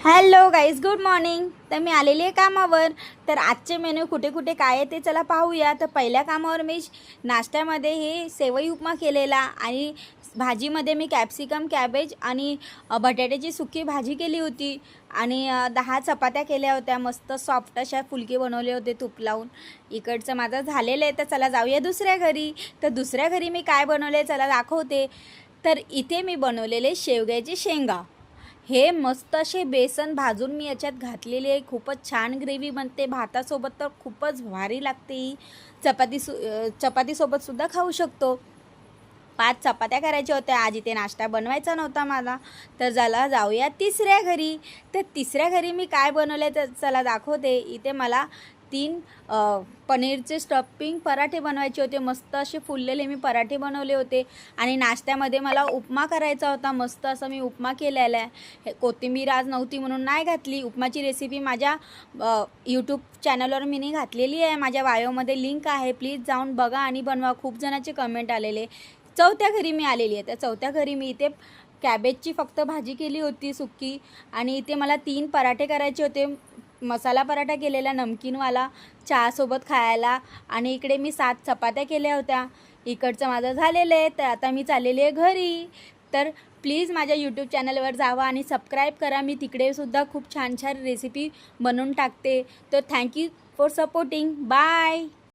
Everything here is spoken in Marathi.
Hello guys, good morning. तर मी आलेली आहे कामावर. तर आजचे मेनू कुठे कुठे काय आहे ते चला पाहूया. तर पहिल्या कामावर मी नाश्त्यामध्ये हे सेवई उपमा केलेला आणि भाजीमध्ये मी कॅप्सिकम, कॅबेज आणि बटाट्याची सुकी भाजी केली होती आणि 10 चपात्या केल्या होत्या. मस्त सॉफ्ट अशा फुलके बनवले होते तूप लावून. इकडचं माझं झालेलं आहे. तर चला जाऊया दुसऱ्या घरी. तर दुसऱ्या घरी मी काय बनवले चला दाखवते. तर इथे मी बनवलेले शेवग्याची शेंगा. हे मस्त असे बेसन भाजून मी याच्यात घातलेले आहे. खूपच छान ग्रेव्ही बनते. भातासोबत तर खूपच भारी लागते ही. चपातीसोबतसुद्धा खाऊ शकतो. 5 चपात्या करायच्या होत्या. आज इथे नाश्ता बनवायचा नव्हता मला. तर चला जाऊया तिसऱ्या घरी. तर तिसऱ्या घरी मी काय बनवले तर चला दाखवते. इथे मला 3 पनीरचे स्टफिंग पराठे बनवायचे होते. मस्त असे फुललेले मी पराठे बनवले होते आणि नाश्त्यामध्ये मला उपमा करायचा होता. मस्त असं मी उपमा केलेला आहे. कोथिंबीर आज नव्हती म्हणून नाही घातली. उपमाची रेसिपी माझ्या यूट्यूब चॅनलवर मी नाही घातलेली आहे. माझ्या बायोमध्ये लिंक आहे, प्लीज जाऊन बघा आणि बनवा. खूप जणांचे कमेंट आलेले. चौथ्या घरी मी आलेली आहे. त्या चौथ्या घरी मी इथे कॅबेजची फक्त भाजी केली होती सुकी आणि इथे मला 3 पराठे करायचे होते. मसाला पराठा केलेला नमकीनवाला चहासोबत खायला आणि इकडे मी 7 चपात्या केल्या होत्या. इकडचं माझं झालेलं आहे. तर आता मी चाललेली आहे घरी. तर प्लीज माझ्या यूट्यूब चॅनलवर जावा आणि सबस्क्राईब करा. मी तिकडेसुद्धा खूप छान छान रेसिपी बनवून टाकते. तर थँक्यू फॉर सपोर्टिंग. बाय.